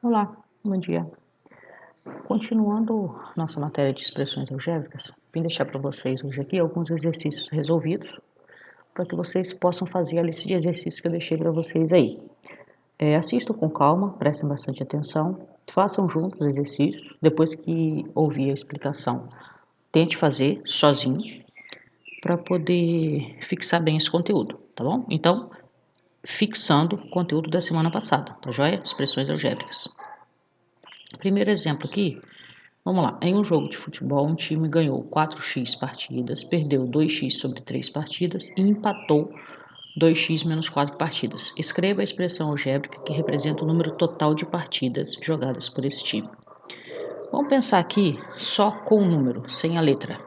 Olá, bom dia. Continuando nossa matéria de expressões algébricas, vim deixar para vocês hoje aqui alguns exercícios resolvidos para que vocês possam fazer a lista de exercícios que eu deixei para vocês aí. Assistam com calma, prestem bastante atenção, façam juntos os exercícios, depois que ouvir a explicação, tente fazer sozinho para poder fixar bem esse conteúdo, tá bom? Então, fixando o conteúdo da semana passada, tá joia? Expressões algébricas. Primeiro exemplo aqui. Vamos lá, em um jogo de futebol, um time ganhou 4x partidas, perdeu 2x sobre 3 partidas e empatou 2x menos 4 partidas. Escreva a expressão algébrica que representa o número total de partidas jogadas por esse time. Vamos pensar aqui só com o número, sem a letra,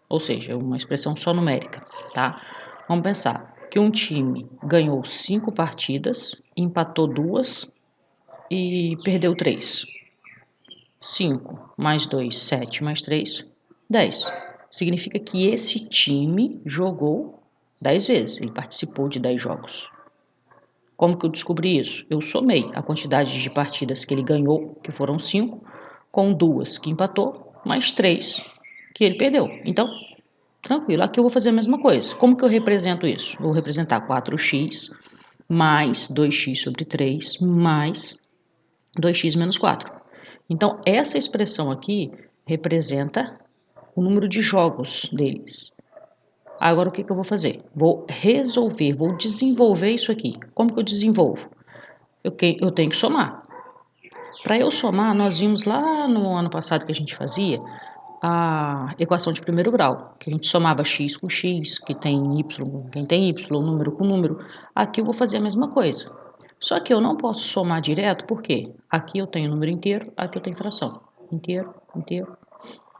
ou seja, uma expressão só numérica, tá? Vamos pensar que um time ganhou 5 partidas, empatou 2 e perdeu 3. 5 mais 2, 7 mais 3, 10. Significa que esse time jogou 10 vezes, ele participou de 10 jogos. Como que eu descobri isso? Eu somei a quantidade de partidas que ele ganhou, que foram 5, com 2 que empatou, mais 3 que ele perdeu. Então, tranquilo, aqui eu vou fazer a mesma coisa. Como que eu represento isso? Eu vou representar 4x mais 2x sobre 3 mais 2x menos 4. Então, essa expressão aqui representa o número de jogos deles. Agora, o que eu vou fazer? Vou resolver, vou desenvolver isso aqui. Como que eu desenvolvo? Eu tenho que somar. Para eu somar, nós vimos lá no ano passado que a gente fazia a equação de primeiro grau, que a gente somava x com x, que tem y, quem tem y, número com número. Aqui eu vou fazer a mesma coisa. Só que eu não posso somar direto, porque aqui eu tenho número inteiro, aqui eu tenho fração. Inteiro, inteiro.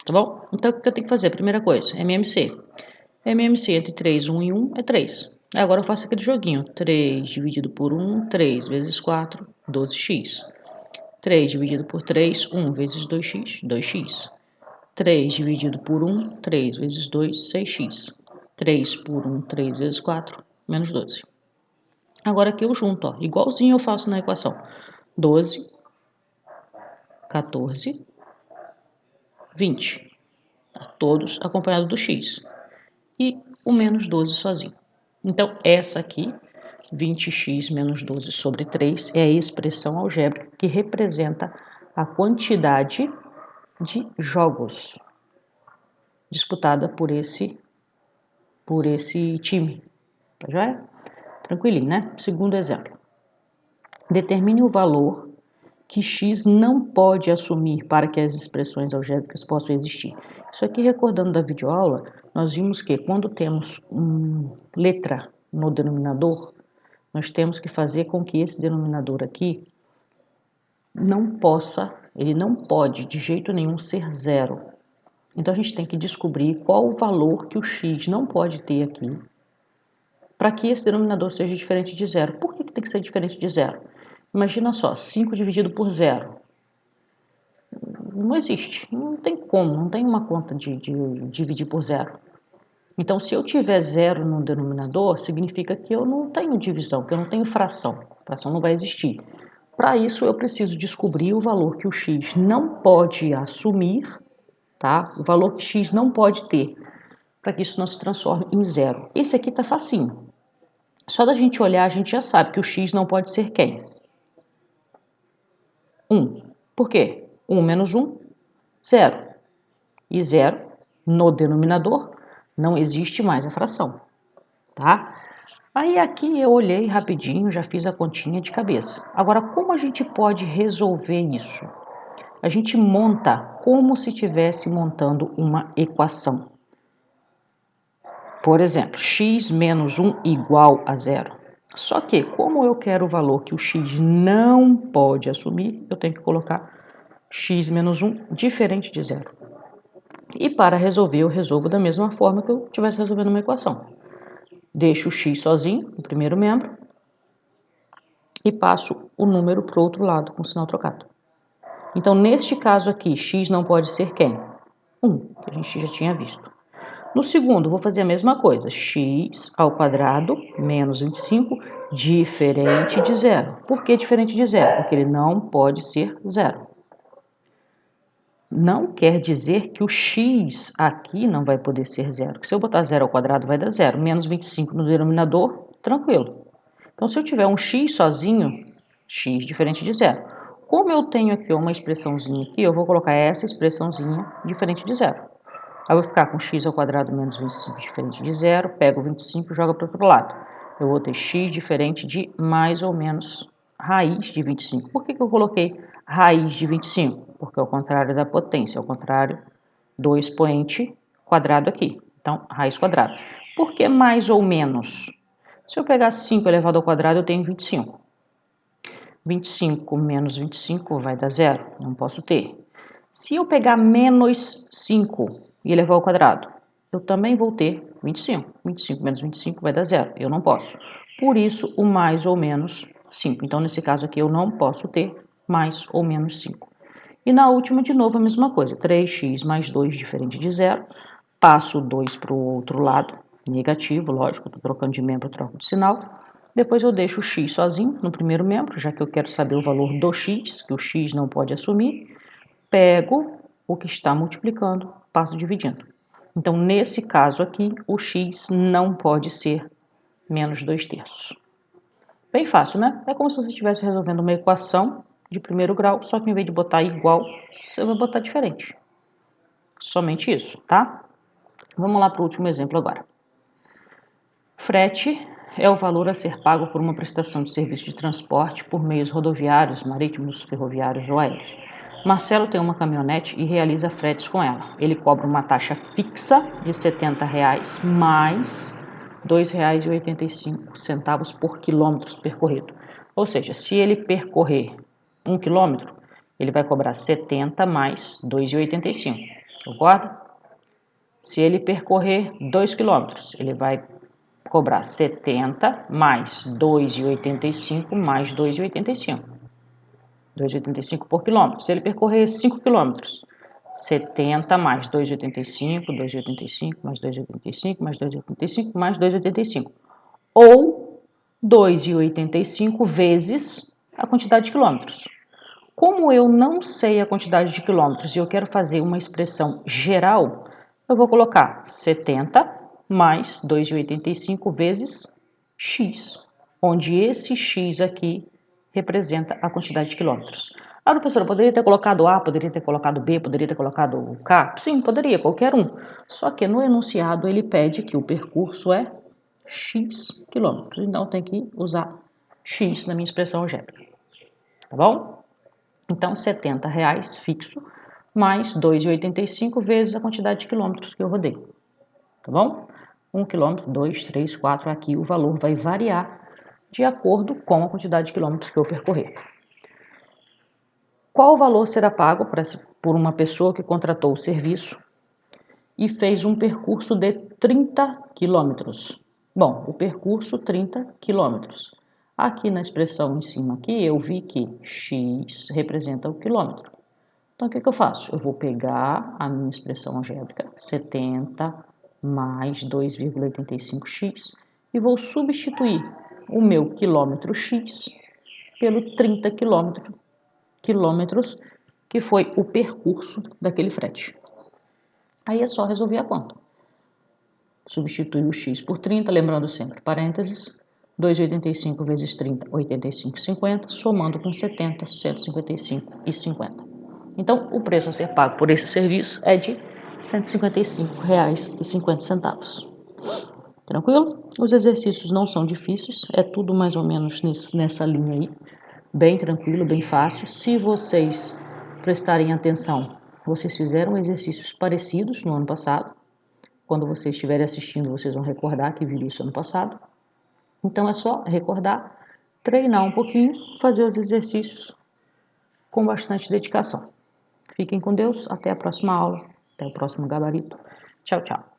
Tá bom? Então, o que eu tenho que fazer? Primeira coisa, MMC. MMC entre 3, 1 e 1 é 3. Agora eu faço aquele joguinho. 3 dividido por 1, 3 vezes 4, 12x. 3 dividido por 3, 1 vezes 2x, 2x. 3 dividido por 1, 3 vezes 2, 6x. 3 por 1, 3 vezes 4, menos 12. Agora aqui eu junto, ó, igualzinho eu faço na equação. 12, 14, 20. Todos acompanhados do x. E o menos 12 sozinho. Então, essa aqui, 20x menos 12 sobre 3, é a expressão algébrica que representa a quantidade de jogos disputada por esse time. Tá joia? Tranquilinho, né? Segundo exemplo. Determine o valor que x não pode assumir para que as expressões algébricas possam existir. Isso aqui, recordando da videoaula, nós vimos que quando temos letra no denominador, nós temos que fazer com que esse denominador aqui ele não pode de jeito nenhum ser zero. Então a gente tem que descobrir qual o valor que o x não pode ter aqui para que esse denominador seja diferente de zero. Por que tem que ser diferente de zero? Imagina só, 5 dividido por zero. Não existe, não tem como, não tem uma conta de dividir por zero. Então, se eu tiver zero no denominador, significa que eu não tenho divisão, que eu não tenho fração. A fração não vai existir. Para isso, eu preciso descobrir o valor que o x não pode assumir, tá? O valor que x não pode ter, para que isso não se transforme em zero. Esse aqui tá facinho. Só da gente olhar, a gente já sabe que o x não pode ser quem? 1. Por quê? 1 menos 1, 0. E 0 no denominador não existe mais a fração, tá? Aí aqui eu olhei rapidinho, já fiz a continha de cabeça. Agora, como a gente pode resolver isso? A gente monta como se estivesse montando uma equação. Por exemplo, x menos 1 igual a 0. Só que, como eu quero o valor que o x não pode assumir, eu tenho que colocar x menos 1 diferente de 0. E para resolver, eu resolvo da mesma forma que eu estivesse resolvendo uma equação. Deixo o x sozinho, no primeiro membro, e passo o número para o outro lado, com o sinal trocado. Então, neste caso aqui, x não pode ser quem? 1, que a gente já tinha visto. No segundo, vou fazer a mesma coisa, x ao quadrado menos 25, diferente de zero. Por que diferente de zero? Porque ele não pode ser zero. Não quer dizer que o x aqui não vai poder ser zero. Se eu botar zero ao quadrado, vai dar zero. Menos 25 no denominador, tranquilo. Então, se eu tiver um x sozinho, x diferente de zero. Como eu tenho aqui uma expressãozinha aqui, eu vou colocar essa expressãozinha diferente de zero. Aí eu vou ficar com x ao quadrado menos 25 diferente de zero, pego 25 e jogo para o outro lado. Eu vou ter x diferente de mais ou menos raiz de 25. Por que eu coloquei raiz de 25? Porque é o contrário da potência, é o contrário do expoente quadrado aqui. Então, raiz quadrada. Por que mais ou menos? Se eu pegar 5 elevado ao quadrado, eu tenho 25. 25 menos 25 vai dar zero, não posso ter. Se eu pegar menos 5 e elevar ao quadrado, eu também vou ter 25. 25 menos 25 vai dar zero, eu não posso. Por isso, o mais ou menos 5. Então, nesse caso aqui, eu não posso ter mais ou menos 5. E na última, de novo, a mesma coisa. 3x mais 2 diferente de zero. Passo o 2 para o outro lado, negativo, lógico, estou trocando de membro, troco de sinal. Depois eu deixo o x sozinho no primeiro membro, já que eu quero saber o valor do x, que o x não pode assumir. Pego o que está multiplicando, passo dividindo. Então, nesse caso aqui, o x não pode ser menos 2/3. Bem fácil, né? É como se você estivesse resolvendo uma equação de primeiro grau, só que em vez de botar igual, você vai botar diferente. Somente isso, tá? Vamos lá para o último exemplo agora. Frete é o valor a ser pago por uma prestação de serviço de transporte por meios rodoviários, marítimos, ferroviários ou aéreos. Marcelo tem uma caminhonete e realiza fretes com ela. Ele cobra uma taxa fixa de R$ 70 mais R$ 2,85 por quilômetro percorrido. Ou seja, se ele percorrer 1 quilômetro, ele vai cobrar 70 mais R$ 2,85. Concorda? Se ele percorrer 2 quilômetros, ele vai cobrar 70 mais 2,85 mais 2,85. 2,85 por quilômetro. Se ele percorrer 5 quilômetros, 70 mais 2,85, 2,85 mais 2,85 mais 2,85 mais 2,85. Ou 2,85 vezes a quantidade de quilômetros. Como eu não sei a quantidade de quilômetros e eu quero fazer uma expressão geral, eu vou colocar 70 mais 2,85 vezes x, onde esse x aqui representa a quantidade de quilômetros. Ah, professora, poderia ter colocado A, poderia ter colocado B, poderia ter colocado K? Sim, poderia, qualquer um. Só que no enunciado ele pede que o percurso é x quilômetros, então tem que usar x na minha expressão algébrica. Tá bom? Então, R$ 70 fixo, mais 2,85 vezes a quantidade de quilômetros que eu rodei. Tá bom? 1 quilômetro, 2, 3, 4, aqui o valor vai variar de acordo com a quantidade de quilômetros que eu percorrer. Qual valor será pago por uma pessoa que contratou o serviço e fez um percurso de 30 quilômetros? Bom, o percurso 30 quilômetros. Aqui na expressão em cima aqui, eu vi que x representa o quilômetro. Então, o que eu faço? Eu vou pegar a minha expressão algébrica, 70 mais 2,85x, e vou substituir o meu quilômetro x pelo 30 quilômetros, que foi o percurso daquele frete. Aí é só resolver a conta. Substituir o x por 30, lembrando sempre, parênteses, 2,85 vezes 30, 85,50, somando com 70, 155,50. Então, o preço a ser pago por esse serviço é de R$ 155,50. Tranquilo? Os exercícios não são difíceis, é tudo mais ou menos nessa linha aí, bem tranquilo, bem fácil. Se vocês prestarem atenção, vocês fizeram exercícios parecidos no ano passado. Quando vocês estiverem assistindo, vocês vão recordar que viram isso ano passado. Então, é só recordar, treinar um pouquinho, fazer os exercícios com bastante dedicação. Fiquem com Deus, até a próxima aula, até o próximo gabarito. Tchau, tchau.